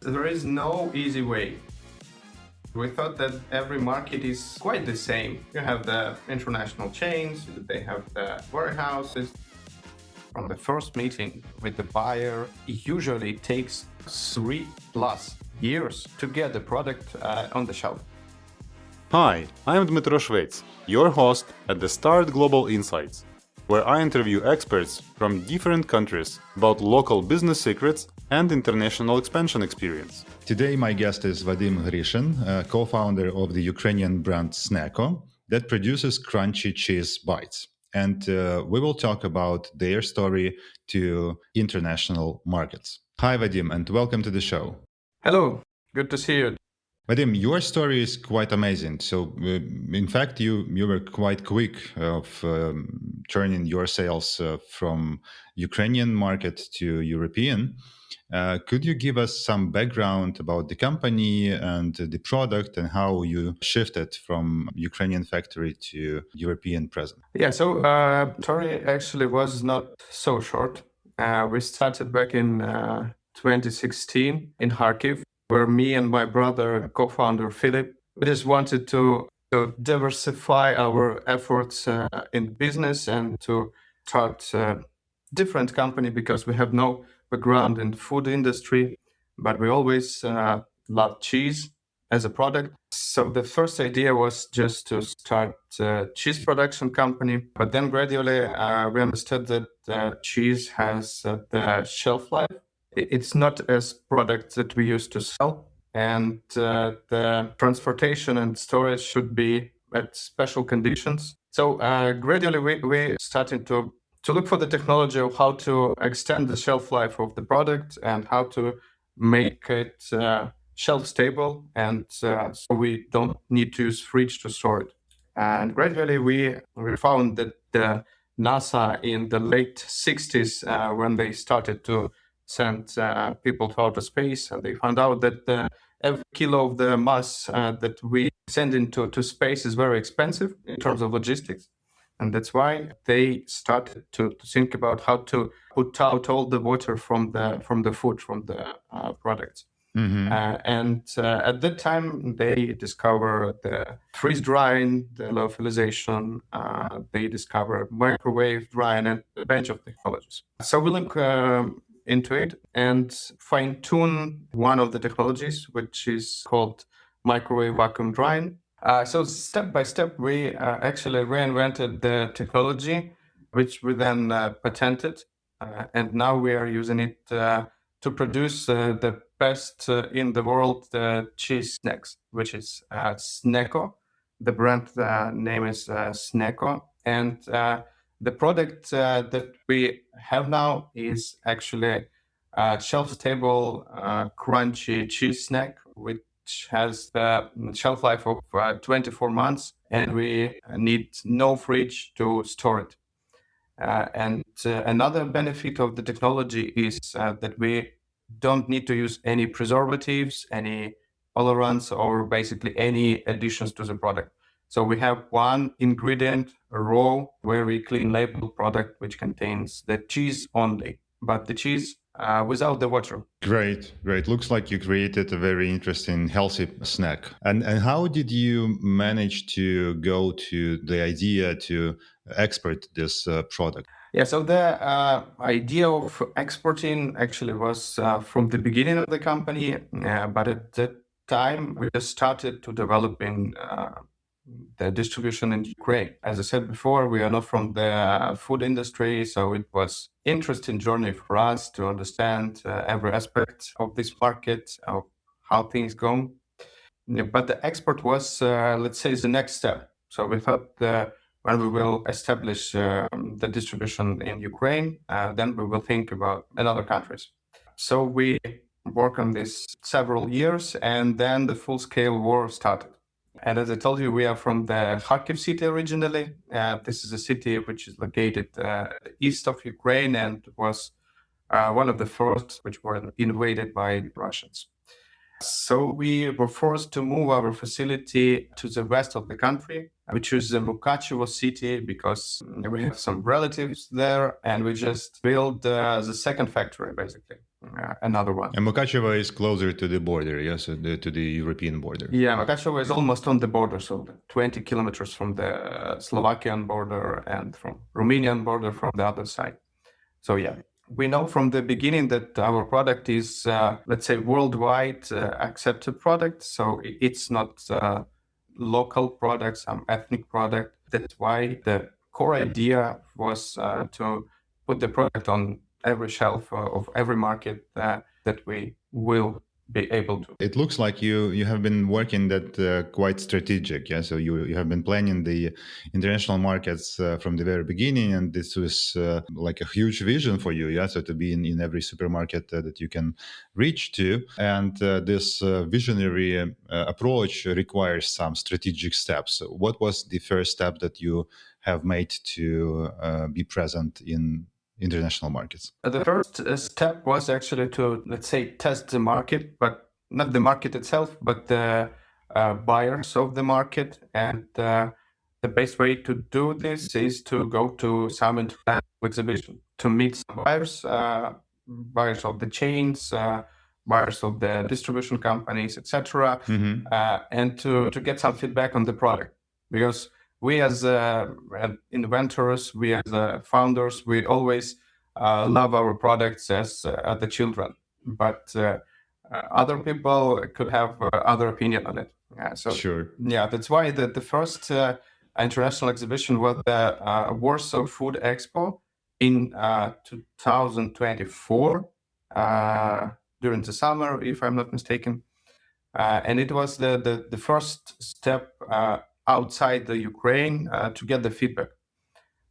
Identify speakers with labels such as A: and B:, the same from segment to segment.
A: There is no easy way. We thought that every market is quite the same. You have the international chains, they have the warehouses. From the first meeting with the buyer, it usually takes 3+ years to get the product on the shelf.
B: Hi, I'm Dmytro Shvets, your host at the Start Global Insights, where I interview experts from different countries about local business secrets and international expansion experience.
C: Today, my guest is Vadym Gryshyn, co-founder of the Ukrainian brand snEco that produces crunchy cheese bites. And we will talk about their story to international markets. Hi, Vadym, and welcome to the show.
A: Hello, good to see you.
C: Vadym, your story is quite amazing. So, in fact, you were quite quick of turning your sales from Ukrainian market to European. Could you give us some background about the company and the product and how you shifted from Ukrainian factory to European presence?
A: Yeah, so story actually was not so short. We started back in 2016 in Kharkiv, where me and my brother, co-founder Philip, we just wanted to diversify our efforts in business and to start a different company because we have no background in food industry, but we always loved cheese as a product. So the first idea was just to start a cheese production company, but then gradually we understood that cheese has the shelf life. It's not as product that we used to sell, and the transportation and storage should be at special conditions. So gradually we started to look for the technology of how to extend the shelf life of the product and how to make it shelf stable, and so we don't need to use fridge to store it. And gradually we found that the NASA in the late 60s, when they started to send people to outer space, and they found out that every kilo of the mass that we send into space is very expensive in terms of logistics. And that's why they started to think about how to put out all the water from the food, from the products.
C: Mm-hmm.
A: And at that time, they discovered the freeze drying, the lyophilization, they discovered microwave drying, and a bunch of technologies. So we look into it and fine tune one of the technologies, which is called microwave vacuum drying. So step by step, we actually reinvented the technology, which we then patented. And now we are using it to produce the best in the world cheese snacks, which is snEco. The brand name is snEco. And the product that we have now is actually a shelf-stable, crunchy cheese snack, which has the shelf life of 24 months, and we need no fridge to store it. And another benefit of the technology is that we don't need to use any preservatives, any colorants, or basically any additions to the product. So we have one ingredient, a raw, very clean label product, which contains the cheese only, but the cheese without the water.
C: Great. Looks like you created a very interesting, healthy snack. And how did you manage to go to the idea to export this product?
A: Yeah, so the idea of exporting actually was from the beginning of the company, but at that time we just started to developing the distribution in Ukraine. As I said before, we are not from the food industry, so it was interesting journey for us to understand every aspect of this market, of how things go. Yeah, but the export was, let's say, the next step. So we thought when we will establish the distribution in Ukraine, then we will think about other countries. So we worked on this several years, and then the full-scale war started. And as I told you, we are from the Kharkiv city originally. This is a city which is located east of Ukraine and was one of the first which were invaded by Russians. So we were forced to move our facility to the west of the country. We chose the Mukachevo city because we have some relatives there, and we just built the second factory, basically, another one.
C: And Mukachevo is closer to the border, yes, to the European border.
A: Yeah, Mukachevo is almost on the border, so 20 kilometers from the Slovakian border and from Romanian border from the other side. So yeah, we know from the beginning that our product is, let's say, worldwide accepted product. So it's not local product, some ethnic product. That's why the core idea was to put the product on every shelf of every market that we will be able to.
C: It looks like you have been working that quite strategic, yeah. So you have been planning the international markets from the very beginning, and this was like a huge vision for you, yeah. So to be in every supermarket that you can reach to, and this visionary approach requires some strategic steps. What was the first step that you have made to be present in international markets?
A: The first step was actually to, let's say, test the market, but not the market itself, but the buyers of the market. And the best way to do this is to go to some international exhibition to meet some buyers, buyers of the chains, buyers of the distribution companies, etc., and to get some feedback on the product. Because we as inventors, we as founders, we always love our products as the children, but other people could have other opinion on it. So
C: Sure.
A: yeah, that's why the first international exhibition was the Warsaw Food Expo in 2024 during the summer, if I'm not mistaken, and it was the first step outside the Ukraine to get the feedback.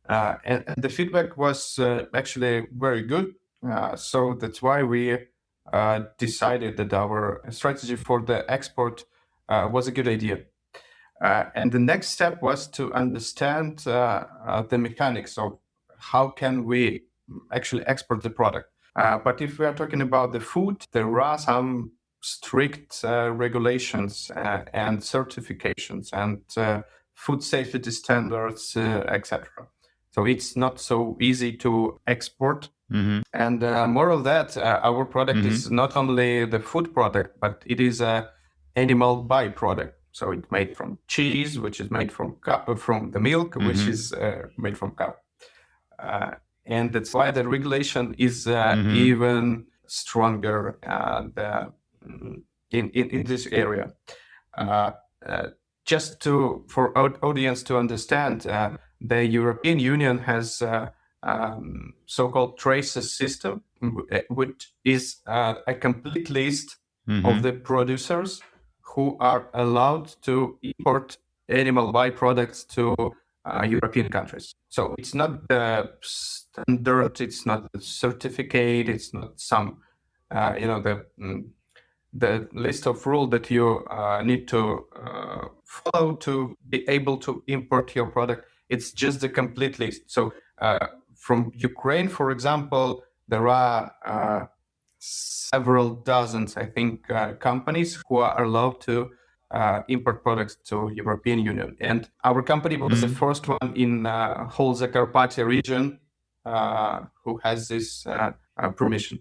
A: And the feedback was actually very good. So that's why we decided that our strategy for the export was a good idea. And the next step was to understand the mechanics of how can we actually export the product. But if we are talking about the food, there are some strict regulations and certifications and food safety standards, etc. So it's not so easy to export. And more of that, our product is not only the food product, but it is a animal byproduct. So it's made from cheese, which is made from the milk, which is made from cow. And that's why the regulation is even stronger in this area. Just for our audience to understand, the European Union has so-called traces system, which is a complete list of the producers who are allowed to import animal byproducts to European countries. So it's not the standard, it's not the certificate, it's not some, the list of rules that you need to follow to be able to import your product. It's just the complete list. So from Ukraine, for example, there are several dozens, I think, companies who are allowed to import products to European Union. And our company was the first one in whole Zakarpattia region who has this permission.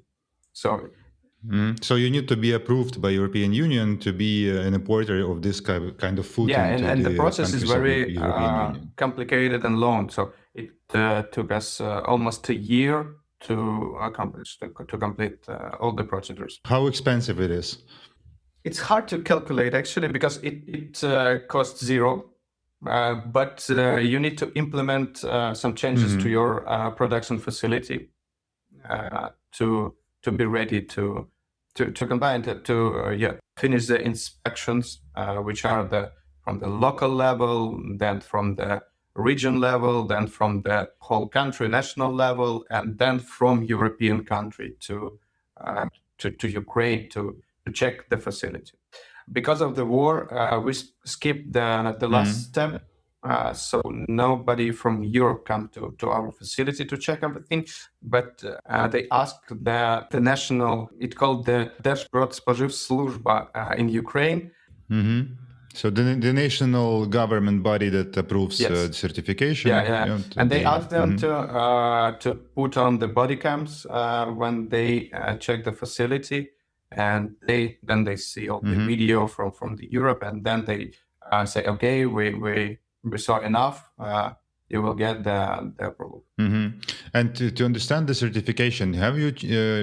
A: So
C: you need to be approved by European Union to be an importer of this kind of food.
A: Yeah, and the process is very complicated and long. So it took us almost a year to complete all the procedures.
C: How expensive it is?
A: It's hard to calculate actually because it costs zero, but you need to implement some changes to your production facility to be ready to combine to finish the inspections, which are from the local level, then from the region level, then from the whole country national level, and then from European country to Ukraine to check the facility. Because of the war, we skipped the last step, So nobody from Europe come to our facility to check everything, but they asked the national, it called the Держпродспоживслужба in Ukraine.
C: So the national government body that approves
A: Yes.
C: certification.
A: Yeah. And they asked them to put on the body cams when they check the facility, and then they see all the video from the Europe, and then they say, okay, we saw enough. You will get the approval.
C: And to understand the certification, have you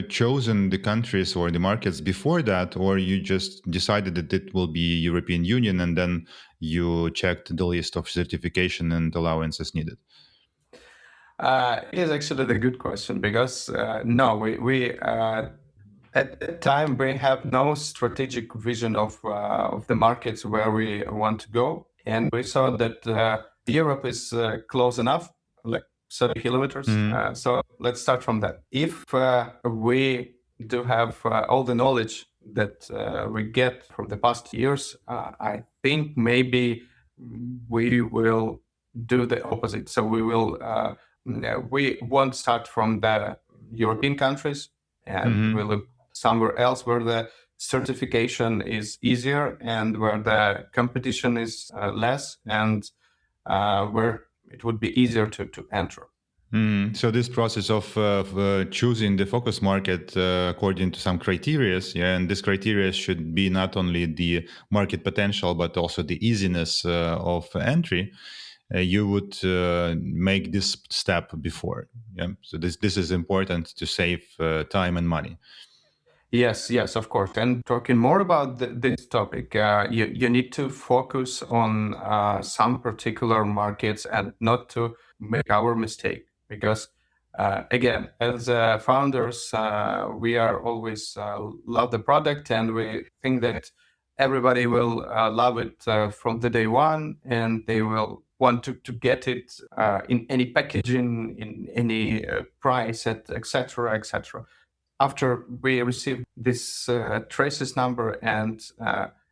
C: chosen the countries or the markets before that, or you just decided that it will be European Union and then you checked the list of certification and allowances needed?
A: It is actually the good question, because no, we at that time we have no strategic vision of the markets where we want to go, and we saw that Europe is close enough, like 30 kilometers. So let's start from that. If we do have all the knowledge that we get from the past years, I think maybe we will do the opposite. So we won't start from the European countries, and we'll look somewhere else where the certification is easier and where the competition is less, and where it would be easier to enter.
C: So this process of choosing the focus market according to some criteria, and this criteria should be not only the market potential but also the easiness of entry. You would make this step before. So this is important to save time and money.
A: Yes, of course. And talking more about this topic, you need to focus on some particular markets and not to make our mistake. Because again, as founders, we are always love the product, and we think that everybody will love it from the day one, and they will want to get it in any packaging, in any price, etc., etc. After we received this traces number, and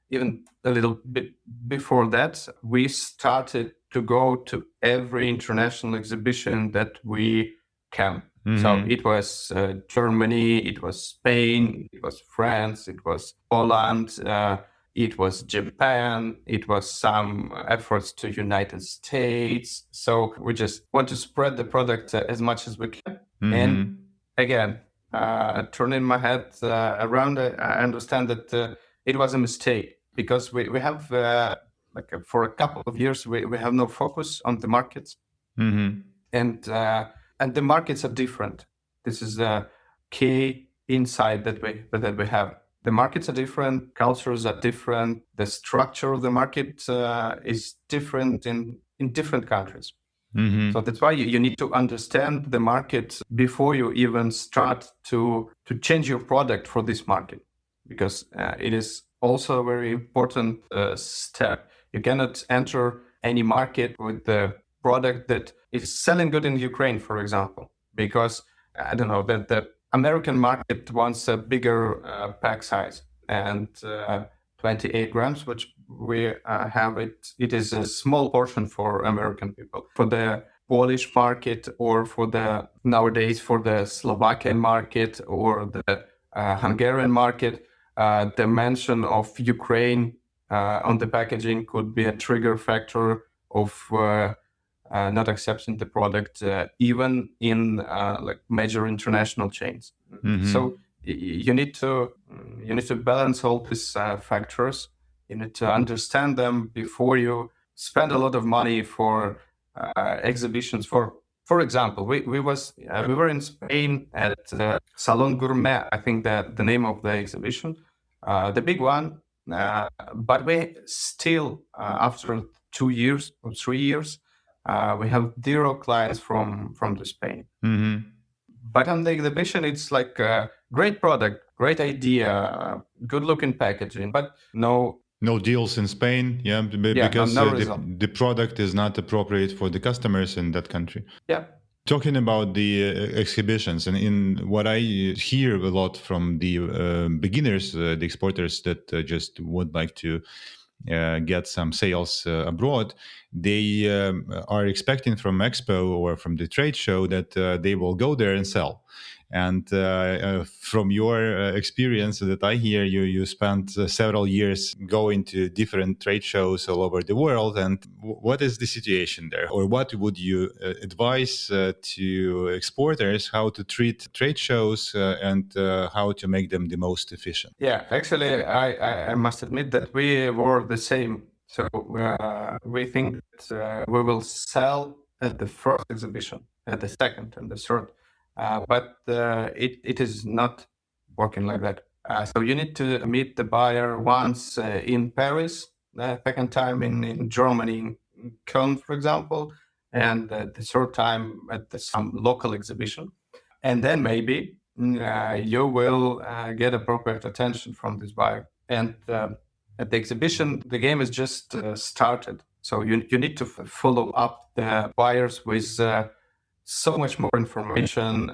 A: even a little bit before that, we started to go to every international exhibition that we can. So it was Germany, it was Spain, it was France, it was Poland, it was Japan, it was some efforts to United States. So we just want to spread the product as much as we can. And again, turning my head around, I understand that it was a mistake, because we have for a couple of years we have no focus on the markets, and the markets are different. This is the key insight that we have. The markets are different, cultures are different, the structure of the market is different in different countries. So that's why you need to understand the market before you even start to change your product for this market, because it is also a very important step. You cannot enter any market with the product that is selling good in Ukraine, for example, because I don't know that the American market wants a bigger pack size, and 28 grams, which we have, it is a small portion for American people. For the Polish market, or nowadays for the Slovakian market or the Hungarian market, the mention of Ukraine on the packaging could be a trigger factor of not accepting the product, even in like major international chains. So you need to balance all these factors. You need to understand them before you spend a lot of money for exhibitions. For example, we were in Spain at Salon Gourmet, I think that the name of the exhibition, the big one. But we still, after 2 years or 3 years, we have 0 clients from the Spain. But on the exhibition, it's like a great product, great idea, good looking packaging, but no
C: deals in Spain, because
A: no
C: the product is not appropriate for the customers in that country. Talking about the exhibitions, and in what I hear a lot from the beginners, the exporters that just would like to get some sales abroad, they are expecting from Expo or from the trade show that they will go there and sell. And from your experience that I hear, you spent several years going to different trade shows all over the world. And what is the situation there? Or what would you advise to exporters how to treat trade shows and how to make them the most efficient?
A: Yeah, actually, I must admit that we were the same. So we think that we will sell at the first exhibition, at the second and the third. But it is not working like that. So you need to meet the buyer once in Paris, the second time in Germany, in Köln, for example, and the third time at some local exhibition. And then maybe you will get appropriate attention from this buyer. And at the exhibition, the game is just started. So you need to follow up the buyers with so much more information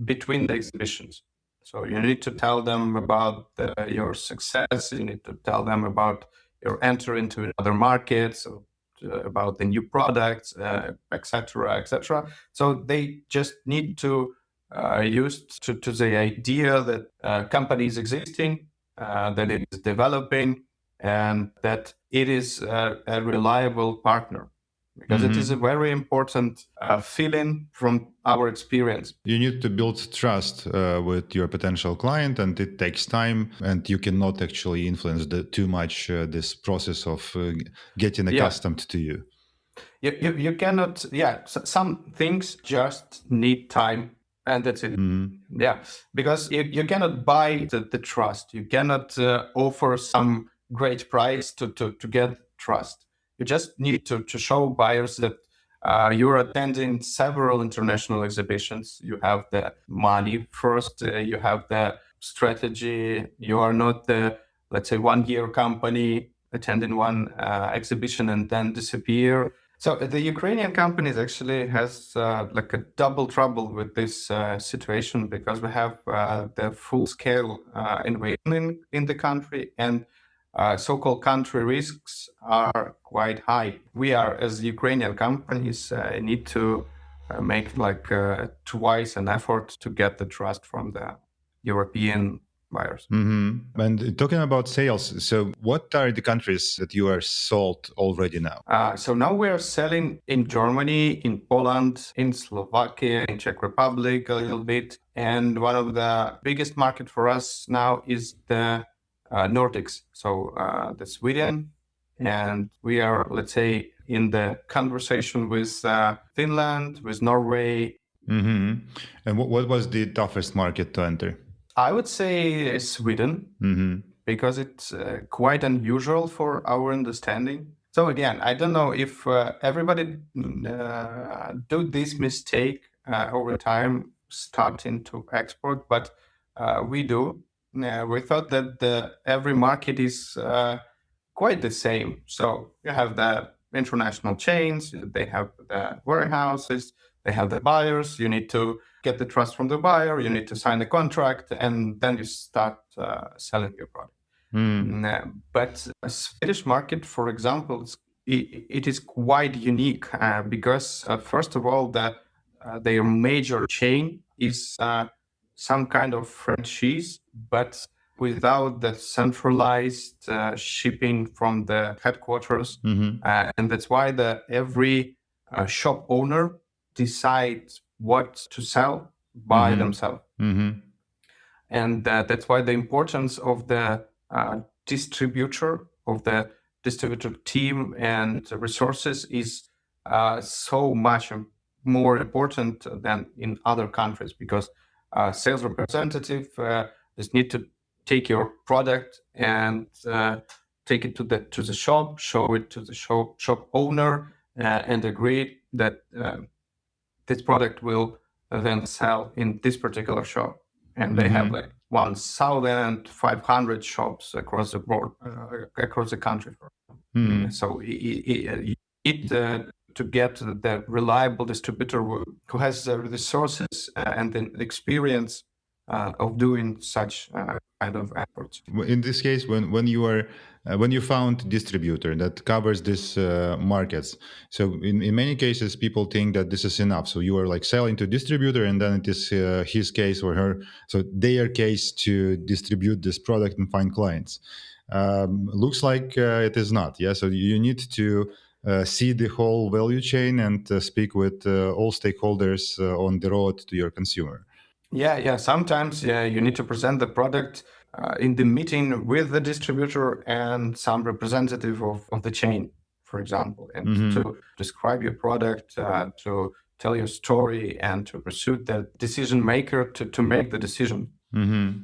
A: between the exhibitions. So you need to tell them about your success. You need to tell them about your entry into other markets, so, about the new products, etc., etc. So they just need to used to the idea that company is existing, that it is developing, and that it is a reliable partner. Because it is a very important feeling from our experience.
C: You need to build trust with your potential client, and it takes time, and you cannot actually influence too much this process of getting accustomed to you.
A: You cannot, some things just need time, and that's it. Yeah, because you cannot buy the trust. You cannot offer some great price to get trust. You just need to show buyers that you're attending several international exhibitions. You have the money first, you have the strategy. You are not the, let's say, 1-year company attending one exhibition and then disappear. So the Ukrainian companies actually has like a double trouble with this situation, because we have the full-scale invasion in the country, and so-called country risks are quite high. We are, as Ukrainian companies, need to make like twice an effort to get the trust from the European buyers.
C: And talking about sales, so what are the countries that you are sold already now?
A: So now we are selling in Germany, in Poland, in Slovakia, in Czech Republic a little bit. And one of the biggest market for us now is the Nordics. So the Sweden, and we are, let's say, in the conversation with Finland, with Norway.
C: And what was the toughest market to enter?
A: I would say Sweden, because it's quite unusual for our understanding. So again, I don't know if everybody do this mistake over time, starting to export, but we do. We thought that every market is quite the same. So you have the international chains, they have the warehouses, they have the buyers. You need to get the trust from the buyer, you need to sign a contract, and then you start selling your product. But a Swedish market, for example, it is quite unique because, first of all, their major chain is some kind of franchise, but without the centralized shipping from the headquarters. And that's why every shop owner decides what to sell by themselves. And that's why the importance of the distributor, of the distributor team and resources is so much more important than in other countries, because sales representative just need to take your product and take it to the shop, show it to the shop owner, and agree that this product will then sell in this particular shop. And they have like 1,500 shops across the board, across the country. So to get the reliable distributor who has the resources and the experience of doing such kind of efforts.
C: In this case, when you found distributor that covers these markets, so in many cases people think that this is enough. So you are like selling to distributor, and then it is his case or her, so their case to distribute this product and find clients. Looks like it is not. Yeah, so you need to see the whole value chain and speak with all stakeholders on the road to your consumer.
A: Yeah. Sometimes you need to present the product in the meeting with the distributor and some representative of the chain, for example, and to describe your product, to tell your story, and to pursue the decision maker to make the decision.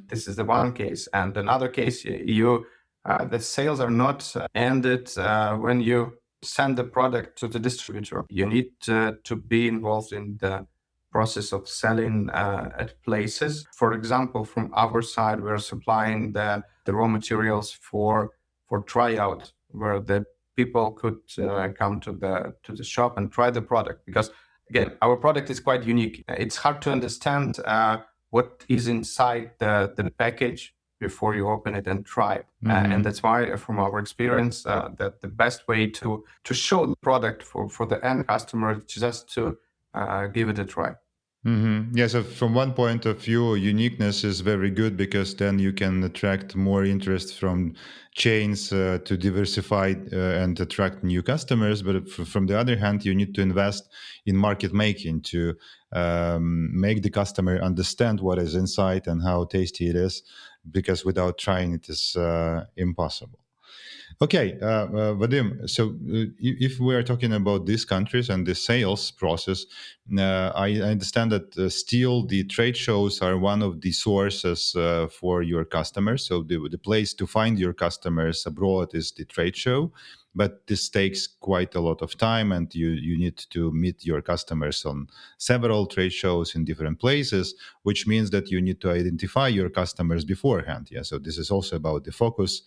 A: This is the one case. And another case, the sales are not ended when you send the product to the distributor. You need to be involved in the process of selling at places. For example, from our side, we're supplying the raw materials for tryout, where the people could come to the shop and try the product. Because again, our product is quite unique. It's hard to understand what is inside the package before you open it and try it. And that's why, from our experience, that the best way to show the product for the end customer is just to give it a try.
C: Yeah, so from one point of view, uniqueness is very good because then you can attract more interest from chains to diversify and attract new customers. But from the other hand, you need to invest in market making to make the customer understand what is inside and how tasty it is, because without trying it is impossible. Okay, Vadym, so if we are talking about these countries and the sales process, I understand that still the trade shows are one of the sources for your customers. So the place to find your customers abroad is the trade show, but this takes quite a lot of time, and you need to meet your customers on several trade shows in different places, which means that you need to identify your customers beforehand. Yeah, so this is also about the focus,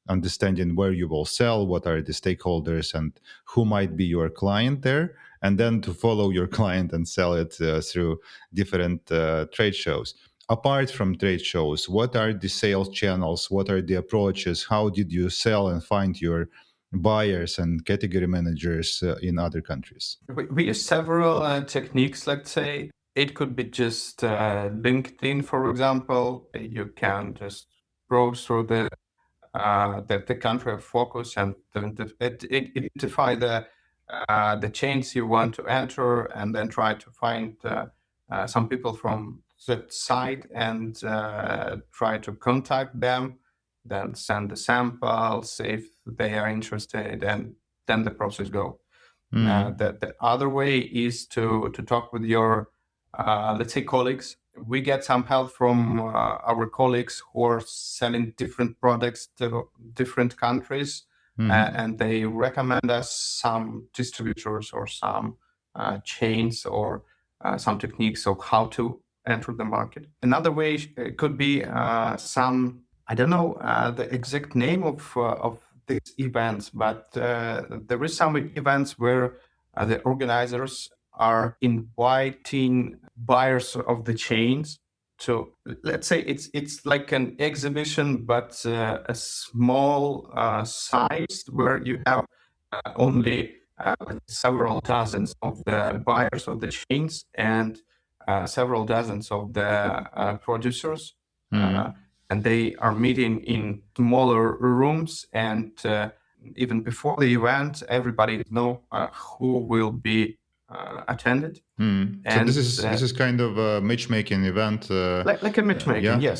C: understanding where you will sell, what are the stakeholders, and who might be your client there, and then to follow your client and sell it through different trade shows. Apart from trade shows, what are the sales channels? What are the approaches? How did you sell and find your buyers and category managers in other countries?
A: We use several techniques, let's say. It could be just LinkedIn, for example. You can just browse through the country of focus and identify the chains you want to enter, and then try to find some people from that site and try to contact them, then send the samples if they are interested, and then the process go. The other way is to talk with your, let's say, colleagues. We get some help from our colleagues who are selling different products to different countries, and they recommend us some distributors or some chains or some techniques of how to enter the market. Another way could be some, I don't know the exact name of these events, but there is some events where the organizers are inviting buyers of the chains to, let's say, it's like an exhibition, but a small size where you have only several dozens of the buyers of the chains and several dozens of the producers. And they are meeting in smaller rooms, and even before the event, everybody knows who will be attended.
C: And so this is kind of a matchmaking event,
A: like a matchmaking.
C: Yeah?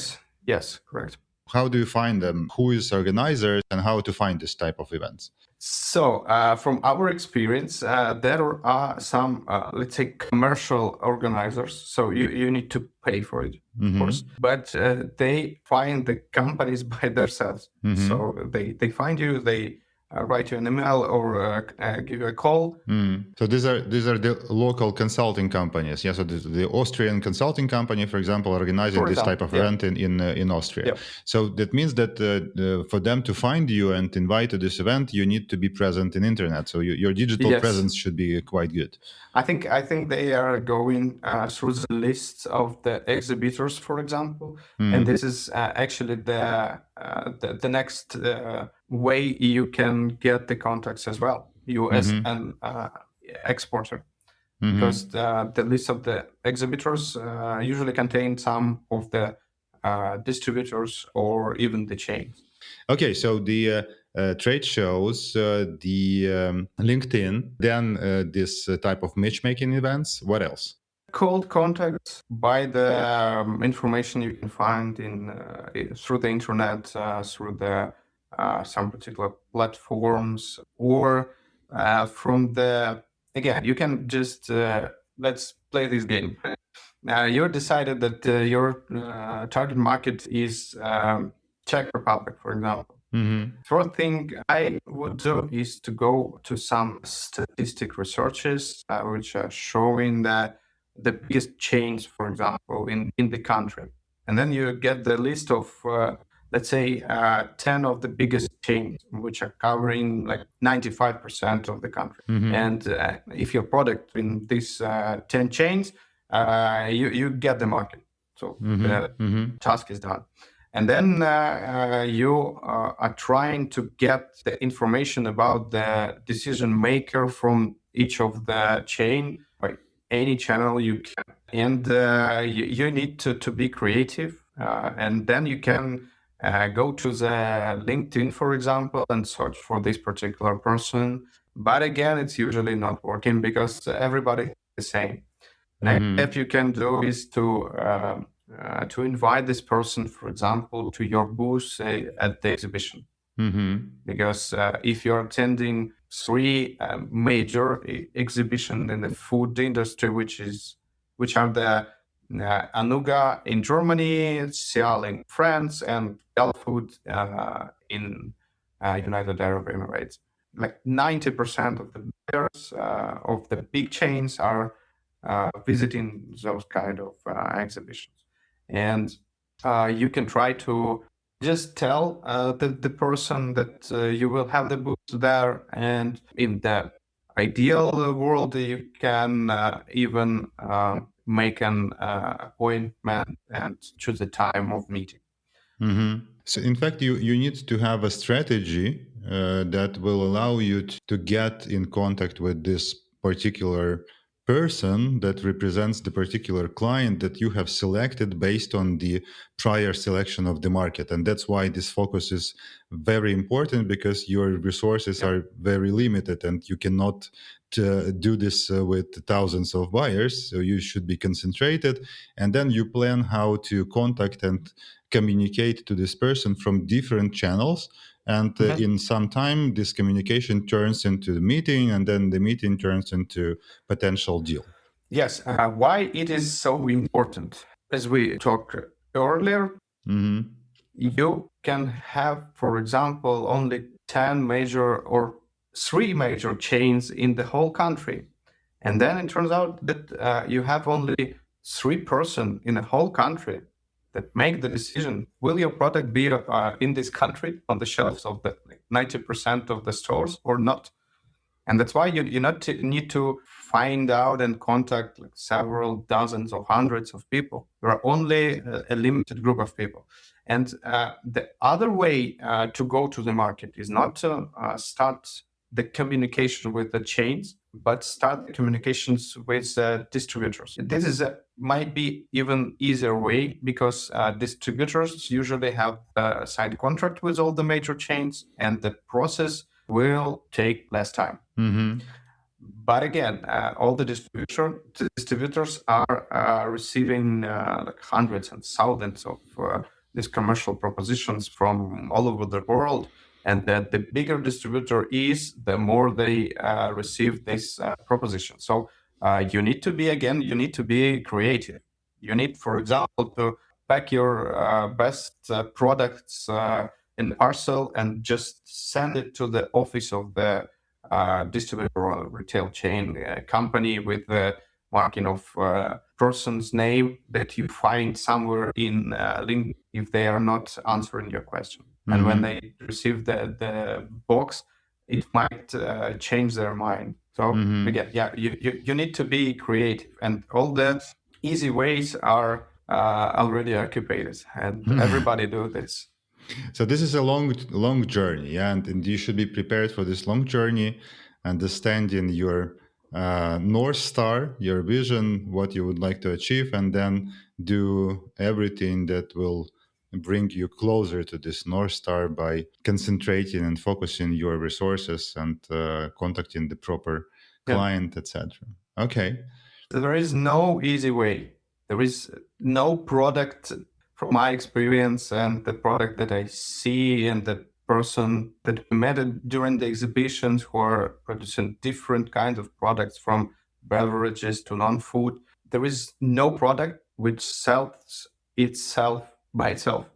A: Yes, correct.
C: How do you find them? Who is organizer, and how to find this type of events?
A: So from our experience, there are some, let's say, commercial organizers. So you need to pay for it, of course. But they find the companies by themselves. So they find you, they write you an email or give you a call.
C: So these are the local consulting companies. Yeah. So the Austrian consulting company, for example, organizing this type of event in Austria.
A: Yeah.
C: So that means that for them to find you and invite to this event, you need to be present in internet. So your digital presence should be quite good.
A: I think they are going through the list of the exhibitors, for example, and this is actually the next way you can get the contacts as well. You as an exporter, because the list of the exhibitors usually contain some of the distributors or even the chains.
C: Okay, so the trade shows, the LinkedIn, then this type of matchmaking events. What else?
A: Cold contacts by the information you can find through the internet, through the some particular platforms, or from the again. You can just let's play this game. You decided that your target market is Czech Republic, for example. First thing I would do is to go to some statistic researches which are showing that the biggest chains, for example, in the country. And then you get the list of, let's say, 10 of the biggest chains, which are covering like 95% of the country. And if your product in these 10 chains, you get the market. So the task is done. And then you are trying to get the information about the decision maker from each of the chain by any channel you can. And you need to be creative. And then you can go to the LinkedIn, for example, and search for this particular person. But again, it's usually not working because everybody is the same. Next step you can do is to invite this person, for example, to your booth at the exhibition. Because if you're attending 3 major exhibitions in the food industry, which are the Anuga in Germany, Cial in France, and Food in United Arab Emirates, like 90% of the buyers of the big chains are visiting those kind of exhibitions. And you can try to just tell the person that you will have the booth there. And in the ideal world, you can even make an appointment and choose a time of meeting.
C: So in fact, you need to have a strategy that will allow you to get in contact with this particular person that represents the particular client that you have selected based on the prior selection of the market. And that's why this focus is very important, because your resources are very limited and you cannot do this with thousands of buyers. So you should be concentrated, and then you plan how to contact and communicate to this person from different channels. And in some time, this communication turns into the meeting, and then the meeting turns into potential deal.
A: Yes. Why it is so important? As we talked earlier, you can have, for example, only 10 major or 3 major chains in the whole country. And then it turns out that you have only 3 persons in the whole country that make the decision, will your product be in this country on the shelves of the 90% of the stores or not? And that's why you not need to find out and contact like several dozens or hundreds of people. There are only a limited group of people. And the other way to go to the market is not to start the communication with the chains, but start the communications with distributors. This is might be even easier way, because distributors usually have a signed contract with all the major chains, and the process will take less time. But again, all the distributors are receiving like hundreds and thousands of these commercial propositions from all over the world. And that the bigger distributor is, the more they receive this proposition. So you need to be creative. You need, for example, to pack your best products in parcel and just send it to the office of the distributor or retail chain company with the marking of person's name that you find somewhere in link if they are not answering your question. And when they receive the box, it might change their mind. So again, you need to be creative, and all the easy ways are already occupied, and everybody do this.
C: So this is a long journey, and you should be prepared for this long journey, understanding your North Star, your vision, what you would like to achieve, and then do everything that will bring you closer to this North Star by concentrating and focusing your resources and contacting the proper client, etc. Okay.
A: There is no easy way. There is no product, from my experience and the product that I see and the person that we met during the exhibitions who are producing different kinds of products from beverages to non-food. There is no product which sells itself by itself.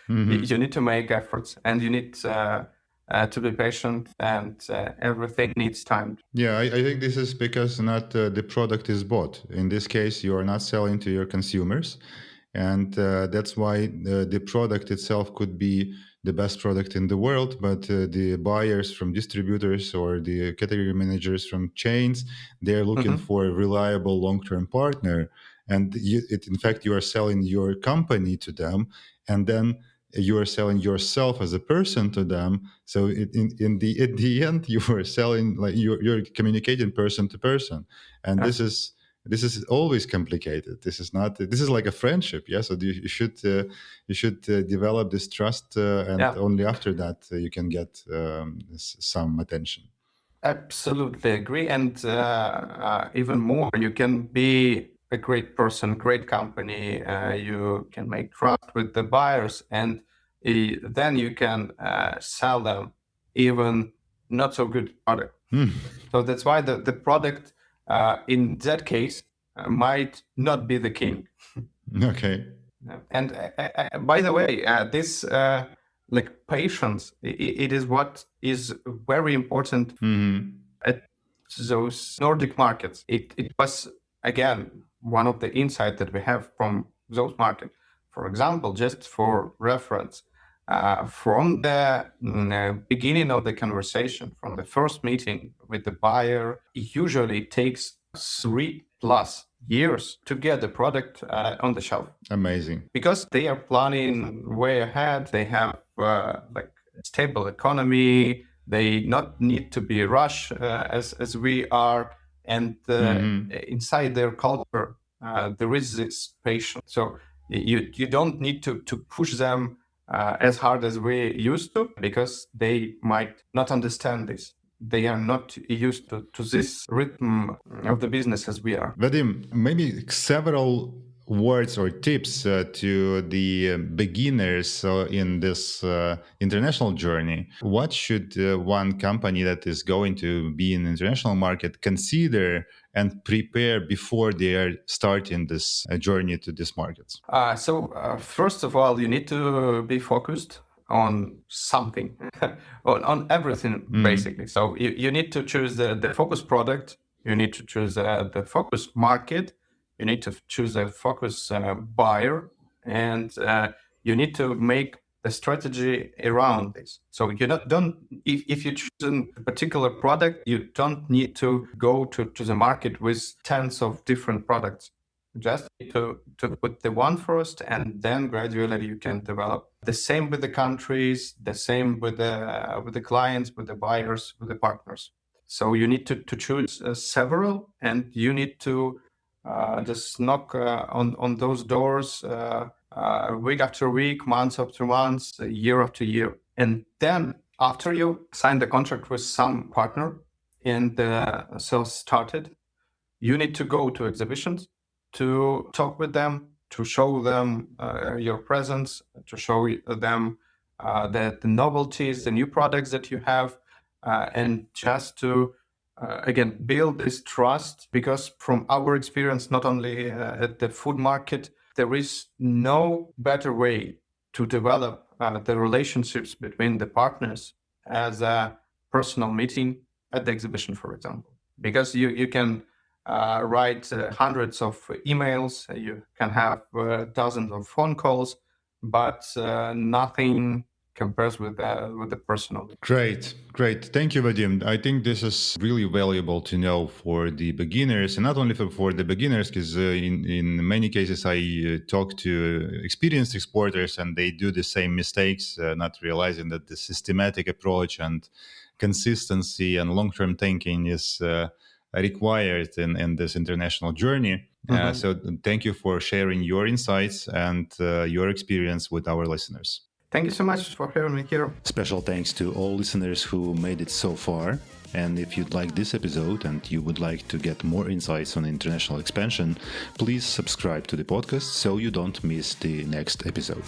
A: You need to make efforts, and you need to be patient, and everything needs time.
C: Yeah, I think this is because not the product is bought. In this case, you are not selling to your consumers. And that's why the product itself could be the best product in the world, but the buyers from distributors or the category managers from chains, they're looking for a reliable long-term partner. And in fact, you are selling your company to them, and then you are selling yourself as a person to them. So at the end, you are selling, like you're communicating person to person, and this is always complicated. This is like a friendship. Yeah. So you should develop this trust, and only after that you can get some attention.
A: Absolutely agree. And even more, you can be a great person, great company. You can make trust with the buyers, and then you can sell them even not so good product. So that's why the product in that case might not be the king.
C: Okay.
A: And by the way, this like patience, it is what is very important at those Nordic markets. It was, again, one of the insights that we have from those markets. For example, just for reference, from the beginning of the conversation, from the first meeting with the buyer, it usually takes 3+ years to get the product on the shelf.
C: Amazing.
A: Because they are planning way ahead. They have like stable economy. They not need to be rushed as we are. And inside their culture, there is this patience. So you don't need to push them as hard as we used to, because they might not understand this. They are not used to this rhythm of the business as we are.
C: Vadym, maybe several words or tips to the beginners in this international journey. What should one company that is going to be in the international market consider and prepare before they are starting this journey to these markets?
A: So first of all, you need to be focused on something, on everything, basically. So you need to choose the focus product. You need to choose the focus market. You need to choose a focus buyer, and you need to make the strategy around this. So you if you choose a particular product, you don't need to go to the market with tens of different products. Just need to put the one first, and then gradually you can develop. The same with the countries, the same with the clients, with the buyers, with the partners. So you need to choose several, and you need to just knock on those doors week after week, month after month, year after year. And then after you sign the contract with some partner and the sales started, you need to go to exhibitions to talk with them, to show them your presence, to show them the novelties, the new products that you have, and just to again, build this trust, because from our experience, not only at the food market, there is no better way to develop the relationships between the partners as a personal meeting at the exhibition, for example. Because you can write hundreds of emails, you can have dozens of phone calls, but nothing compares with the personal.
C: Great. Thank you, Vadym. I think this is really valuable to know for the beginners, and not only for the beginners, because in many cases I talk to experienced exporters and they do the same mistakes, not realizing that the systematic approach and consistency and long-term thinking is required in this international journey. So thank you for sharing your insights and your experience with our listeners.
A: Thank you so much for having me here.
C: Special thanks to all listeners who made it so far. And if you'd like this episode and you would like to get more insights on international expansion, please subscribe to the podcast so you don't miss the next episode.